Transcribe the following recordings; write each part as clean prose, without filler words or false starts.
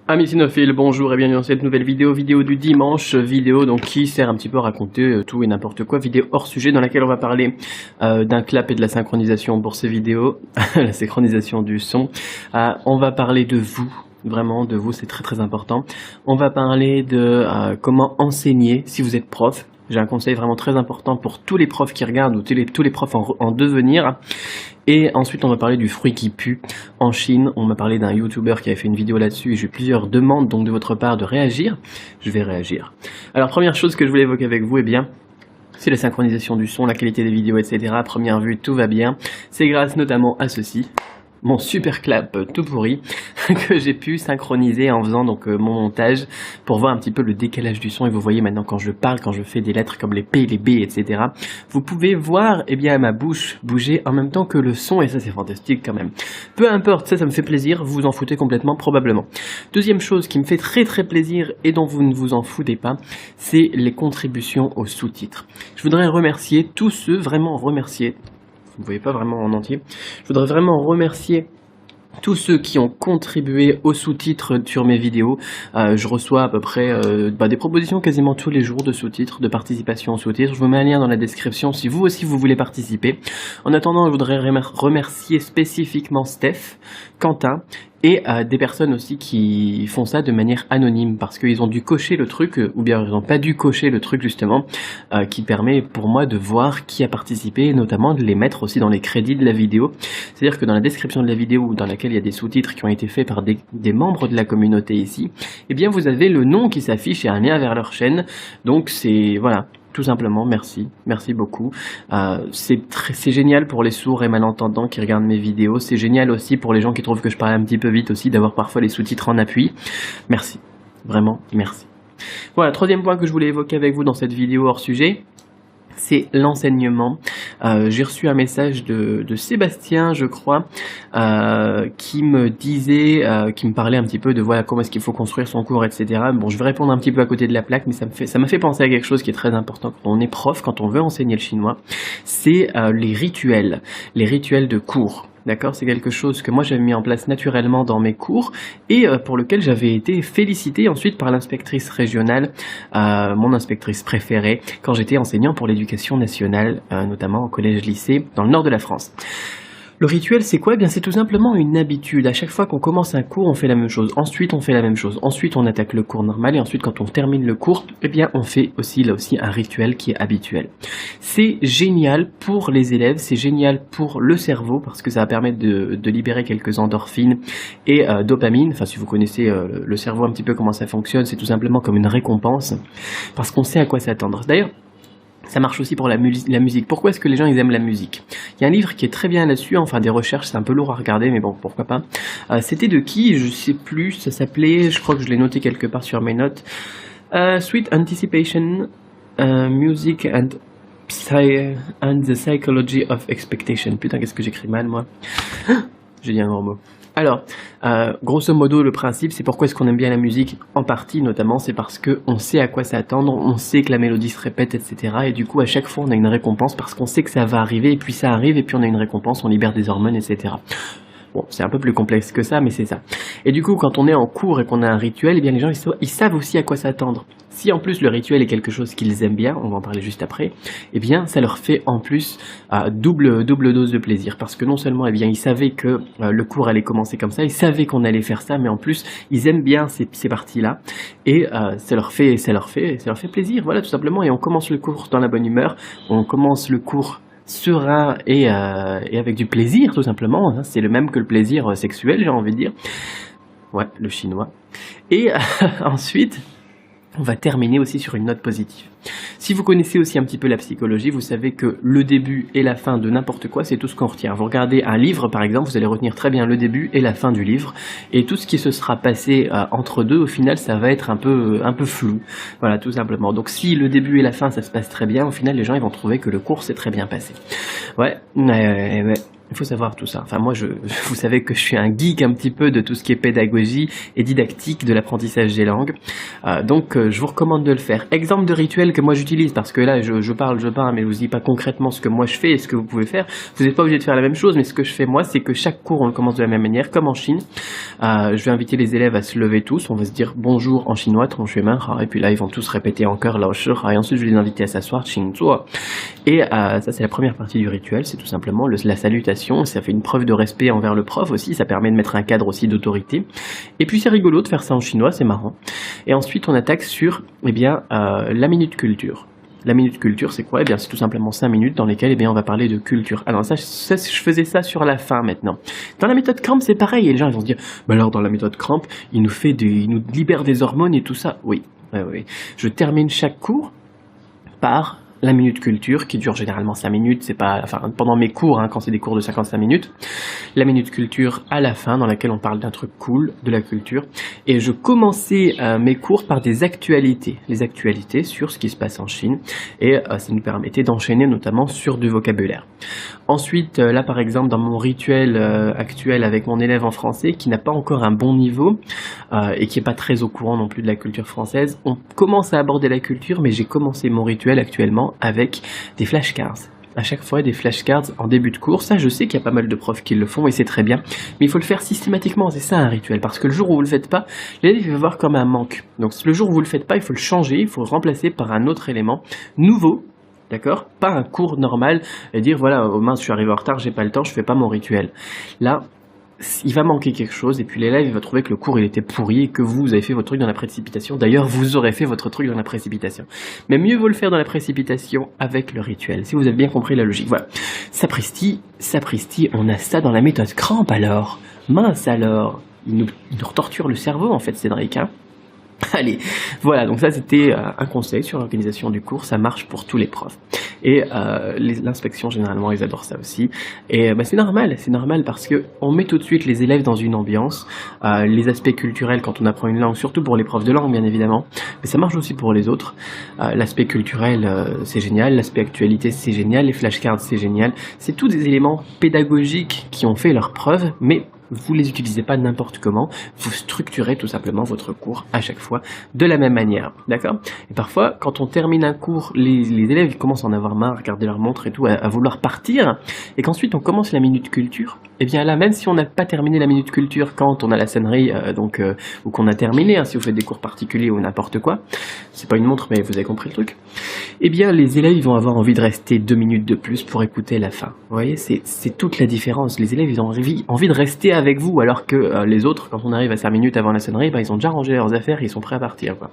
Amis cinéphiles, bonjour et bienvenue dans cette nouvelle vidéo du dimanche, vidéo donc qui sert un petit peu à raconter tout et n'importe quoi, vidéo hors sujet dans laquelle on va parler d'un clap et de la synchronisation pour ces vidéos, la synchronisation du son. On va parler de vous, vraiment de vous, c'est très important. On va parler de comment enseigner si vous êtes prof. J'ai un conseil vraiment très important pour tous les profs qui regardent ou tous les profs en devenir. Et ensuite, on va parler du fruit qui pue en Chine. On m'a parlé d'un YouTuber qui avait fait une vidéo là-dessus et j'ai eu plusieurs demandes donc de votre part de réagir. Je vais réagir. Alors, première chose que je voulais évoquer avec vous, eh bien, c'est la synchronisation du son, la qualité des vidéos, etc. À première vue, tout va bien. C'est grâce notamment à ceci. Mon super clap tout pourri que j'ai pu synchroniser en faisant donc mon montage pour voir un petit peu le décalage du son. Et vous voyez maintenant quand je parle, quand je fais des lettres comme les P, les B, etc. Vous pouvez voir eh bien ma bouche bouger en même temps que le son et ça c'est fantastique quand même. Peu importe, ça me fait plaisir, vous vous en foutez complètement probablement. Deuxième chose qui me fait très plaisir et dont vous ne vous en foutez pas, c'est les contributions aux sous-titres. Je voudrais remercier tous ceux, vraiment remercier. Vous ne voyez pas vraiment en entier. Je voudrais vraiment remercier tous ceux qui ont contribué aux sous-titres sur mes vidéos. Je reçois à peu près des propositions quasiment tous les jours de sous-titres, de participation aux sous-titres. Je vous mets un lien dans la description si vous aussi vous voulez participer. En attendant, je voudrais remercier spécifiquement Steph, Quentin et des personnes aussi qui font ça de manière anonyme parce qu'ils ont dû cocher le truc ou bien ils n'ont pas dû cocher le truc justement qui permet pour moi de voir qui a participé et notamment de les mettre aussi dans les crédits de la vidéo. C'est-à-dire que dans la description de la vidéo dans laquelle il y a des sous-titres qui ont été faits par des membres de la communauté ici, eh bien vous avez le nom qui s'affiche et un lien vers leur chaîne. Donc c'est voilà. Tout simplement, merci beaucoup. C'est génial pour les sourds et malentendants qui regardent mes vidéos. C'est génial aussi pour les gens qui trouvent que je parle un petit peu vite aussi, d'avoir parfois les sous-titres en appui. Merci, vraiment merci. Voilà, troisième point que je voulais évoquer avec vous dans cette vidéo hors sujet, c'est l'enseignement. J'ai reçu un message de Sébastien, je crois, qui me disait, qui me parlait un petit peu de voilà comment est-ce qu'il faut construire son cours, etc. Bon, je vais répondre un petit peu à côté de la plaque, mais ça m'a fait penser à quelque chose qui est très important quand on est prof, quand on veut enseigner le chinois, c'est les rituels de cours. D'accord, c'est quelque chose que moi j'avais mis en place naturellement dans mes cours et pour lequel j'avais été félicité ensuite par l'inspectrice régionale, mon inspectrice préférée, quand j'étais enseignant pour l'éducation nationale, notamment au collège-lycée dans le nord de la France. Le rituel, c'est quoi? Eh bien, c'est tout simplement une habitude. À chaque fois qu'on commence un cours, on fait la même chose. Ensuite, on fait la même chose. Ensuite, on attaque le cours normal. Et ensuite, quand on termine le cours, eh bien, on fait aussi, là aussi, un rituel qui est habituel. C'est génial pour les élèves. C'est génial pour le cerveau parce que ça va permettre de libérer quelques endorphines et dopamine. Enfin, si vous connaissez le cerveau un petit peu comment ça fonctionne, c'est tout simplement comme une récompense parce qu'on sait à quoi s'attendre. D'ailleurs, ça marche aussi pour la musique. Pourquoi est-ce que les gens ils aiment la musique? Il y a un livre qui est très bien là-dessus, enfin des recherches, c'est un peu lourd à regarder, mais bon, pourquoi pas. C'était de qui? Je sais plus, ça s'appelait, je crois que je l'ai noté quelque part sur mes notes. Sweet Anticipation, Music and the Psychology of Expectation. Putain, qu'est-ce que j'écris mal, moi. J'ai dit un gros mot. Alors, grosso modo, le principe, c'est pourquoi est-ce qu'on aime bien la musique, en partie notamment, c'est parce qu'on sait à quoi s'attendre, on sait que la mélodie se répète, etc. Et du coup, à chaque fois, on a une récompense parce qu'on sait que ça va arriver, et puis ça arrive, et puis on a une récompense, on libère des hormones, etc. Bon, c'est un peu plus complexe que ça, mais c'est ça. Et du coup, quand on est en cours et qu'on a un rituel, eh bien les gens, ils savent aussi à quoi s'attendre. Si en plus le rituel est quelque chose qu'ils aiment bien, on va en parler juste après, eh bien ça leur fait en plus double dose de plaisir. Parce que non seulement, eh bien, ils savaient que le cours allait commencer comme ça, ils savaient qu'on allait faire ça, mais en plus, ils aiment bien ces parties-là. Et ça leur fait plaisir, voilà, tout simplement. Et on commence le cours dans la bonne humeur, on commence le cours serein et avec du plaisir tout simplement, hein. C'est le même que le plaisir sexuel, j'ai envie de dire, ouais, le chinois. Et ensuite on va terminer aussi sur une note positive. Si vous connaissez aussi un petit peu la psychologie, vous savez que le début et la fin de n'importe quoi, c'est tout ce qu'on retient. Vous regardez un livre par exemple, vous allez retenir très bien le début et la fin du livre, et tout ce qui se sera passé entre deux, au final, ça va être un peu flou. Voilà, tout simplement. Donc si le début et la fin, ça se passe très bien, au final, les gens ils vont trouver que le cours s'est très bien passé. Ouais. Il faut savoir tout ça. Enfin, moi, vous savez que je suis un geek un petit peu de tout ce qui est pédagogie et didactique de l'apprentissage des langues. Donc, je vous recommande de le faire. Exemple de rituel que moi j'utilise, parce que là, je parle, mais je vous dis pas concrètement ce que moi je fais et ce que vous pouvez faire. Vous n'êtes pas obligé de faire la même chose, mais ce que je fais moi, c'est que chaque cours, on le commence de la même manière, comme en Chine. Je vais inviter les élèves à se lever tous. On va se dire bonjour en chinois, et puis là, ils vont tous répéter encore et ensuite, je vais les inviter à s'asseoir, et ça, c'est la première partie du rituel, c'est tout simplement la salutation. Ça fait une preuve de respect envers le prof aussi, ça permet de mettre un cadre aussi d'autorité. Et puis c'est rigolo de faire ça en chinois, c'est marrant. Et ensuite on attaque sur la minute culture. La minute culture, c'est quoi? C'est tout simplement 5 minutes dans lesquelles on va parler de culture. Alors ça, je faisais ça sur la fin maintenant. Dans la méthode Cramp, c'est pareil, et les gens ils vont se dire, alors dans la méthode Cramp, il nous libère des hormones et tout ça. Oui. Je termine chaque cours par la minute culture qui dure généralement 5 minutes, c'est pas, enfin pendant mes cours, quand c'est des cours de 55 minutes, la minute culture à la fin dans laquelle on parle d'un truc cool, de la culture, et je commençais mes cours par des actualités, les actualités sur ce qui se passe en Chine, et ça nous permettait d'enchaîner notamment sur du vocabulaire. Ensuite, là par exemple dans mon rituel actuel avec mon élève en français qui n'a pas encore un bon niveau et qui est pas très au courant non plus de la culture française, on commence à aborder la culture, mais j'ai commencé mon rituel actuellement avec des flashcards. À chaque fois des flashcards en début de cours, ça je sais qu'il y a pas mal de profs qui le font et c'est très bien, mais il faut le faire systématiquement, c'est ça un rituel, parce que le jour où vous le faites pas, l'élève va voir comme un manque. Donc le jour où vous le faites pas, il faut le changer, il faut le remplacer par un autre élément nouveau. D'accord? Pas un cours normal et dire voilà, oh mince, je suis arrivé en retard, j'ai pas le temps, je fais pas mon rituel. Là, il va manquer quelque chose et puis l'élève il va trouver que le cours il était pourri et que vous avez fait votre truc dans la précipitation. D'ailleurs, vous aurez fait votre truc dans la précipitation. Mais mieux vaut le faire dans la précipitation avec le rituel, si vous avez bien compris la logique. Voilà. Sapristi, on a ça dans la méthode Cramp alors. Mince alors. Il nous torture le cerveau en fait, Cédric, Allez, voilà, donc ça c'était un conseil sur l'organisation du cours, ça marche pour tous les profs. Et l'inspection, généralement, ils adorent ça aussi. Et c'est normal parce que on met tout de suite les élèves dans une ambiance, les aspects culturels quand on apprend une langue, surtout pour les profs de langue bien évidemment, mais ça marche aussi pour les autres. L'aspect culturel, c'est génial, l'aspect actualité, c'est génial, les flashcards, c'est génial. C'est tous des éléments pédagogiques qui ont fait leurs preuves, mais vous les utilisez pas n'importe comment, vous structurez tout simplement votre cours à chaque fois de la même manière, d'accord? Et parfois, quand on termine un cours, les élèves ils commencent à en avoir marre, à regarder leur montre et tout, à vouloir partir, et qu'ensuite on commence la minute culture, et bien là, même si on n'a pas terminé la minute culture quand on a la sonnerie, ou qu'on a terminé, si vous faites des cours particuliers ou n'importe quoi, c'est pas une montre mais vous avez compris le truc, et bien les élèves ils vont avoir envie de rester 2 minutes de plus pour écouter la fin. Vous voyez, c'est toute la différence. Les élèves ils ont envie de rester avec vous, alors que les autres, quand on arrive à 5 minutes avant la sonnerie, ils ont déjà rangé leurs affaires, ils sont prêts à partir, quoi.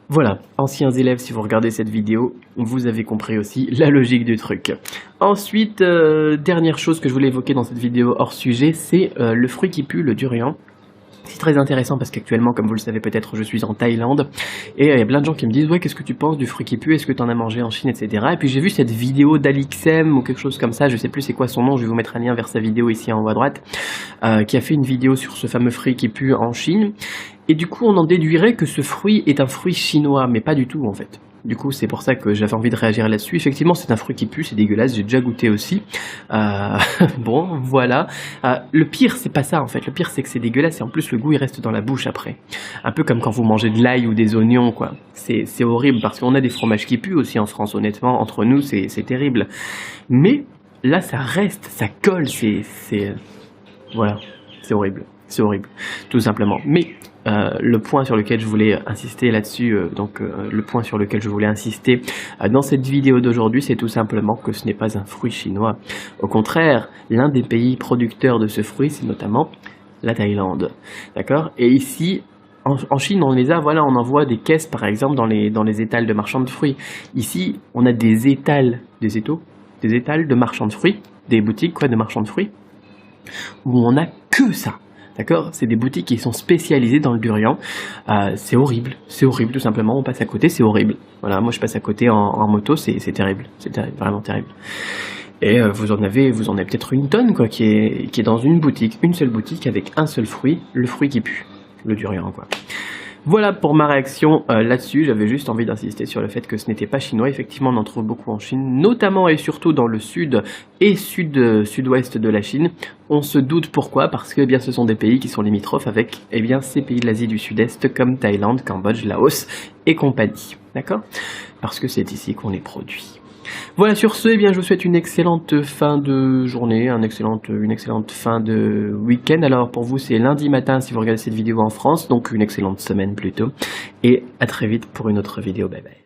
Voilà, anciens élèves, si vous regardez cette vidéo, vous avez compris aussi la logique du truc. Ensuite, dernière chose que je voulais évoquer dans cette vidéo hors sujet, c'est le fruit qui pue, le durian. C'est très intéressant parce qu'actuellement, comme vous le savez peut-être, je suis en Thaïlande et il y a plein de gens qui me disent « Ouais, qu'est-ce que tu penses du fruit qui pue? Est-ce que tu en as mangé en Chine, etc. » Et puis j'ai vu cette vidéo d'Alixem ou quelque chose comme ça, je sais plus c'est quoi son nom, je vais vous mettre un lien vers sa vidéo ici en haut à droite, qui a fait une vidéo sur ce fameux fruit qui pue en Chine. Et du coup, on en déduirait que ce fruit est un fruit chinois, mais pas du tout en fait. Du coup, c'est pour ça que j'avais envie de réagir là-dessus. Effectivement, c'est un fruit qui pue, c'est dégueulasse, j'ai déjà goûté aussi. Bon, voilà. Le pire, c'est pas ça, en fait. Le pire, c'est que c'est dégueulasse et en plus, le goût, il reste dans la bouche après. Un peu comme quand vous mangez de l'ail ou des oignons, quoi. C'est horrible parce qu'on a des fromages qui puent aussi en France, honnêtement. Entre nous, c'est terrible. Mais là, ça reste, ça colle, voilà. C'est horrible. C'est horrible, tout simplement. Mais le point sur lequel je voulais insister là-dessus, le point sur lequel je voulais insister dans cette vidéo d'aujourd'hui, c'est tout simplement que ce n'est pas un fruit chinois. Au contraire, l'un des pays producteurs de ce fruit, c'est notamment la Thaïlande. D'accord? Et ici, en Chine, on les a, voilà, on envoie des caisses, par exemple, dans les étals de marchands de fruits. Ici, on a des étals de marchands de fruits, des boutiques, quoi, de marchands de fruits, où on a que ça. D'accord? C'est des boutiques qui sont spécialisées dans le durian. C'est horrible, tout simplement. On passe à côté, c'est horrible. Voilà, moi je passe à côté en moto, c'est terrible, vraiment terrible. Et vous en avez peut-être une tonne, quoi, qui est dans une boutique, une seule boutique avec un seul fruit, le fruit qui pue, le durian, quoi. Voilà pour ma réaction là-dessus. J'avais juste envie d'insister sur le fait que ce n'était pas chinois. Effectivement, on en trouve beaucoup en Chine, notamment et surtout dans le sud et sud-ouest de la Chine. On se doute pourquoi, parce que eh bien, ce sont des pays qui sont limitrophes avec eh bien, ces pays de l'Asie du Sud-Est comme Thaïlande, Cambodge, Laos et compagnie. D'accord? Parce que c'est ici qu'on les produit. Voilà, sur ce, eh bien, je vous souhaite une excellente fin de journée, une excellente fin de week-end. Alors pour vous, c'est lundi matin si vous regardez cette vidéo en France, donc une excellente semaine plutôt. Et à très vite pour une autre vidéo. Bye bye.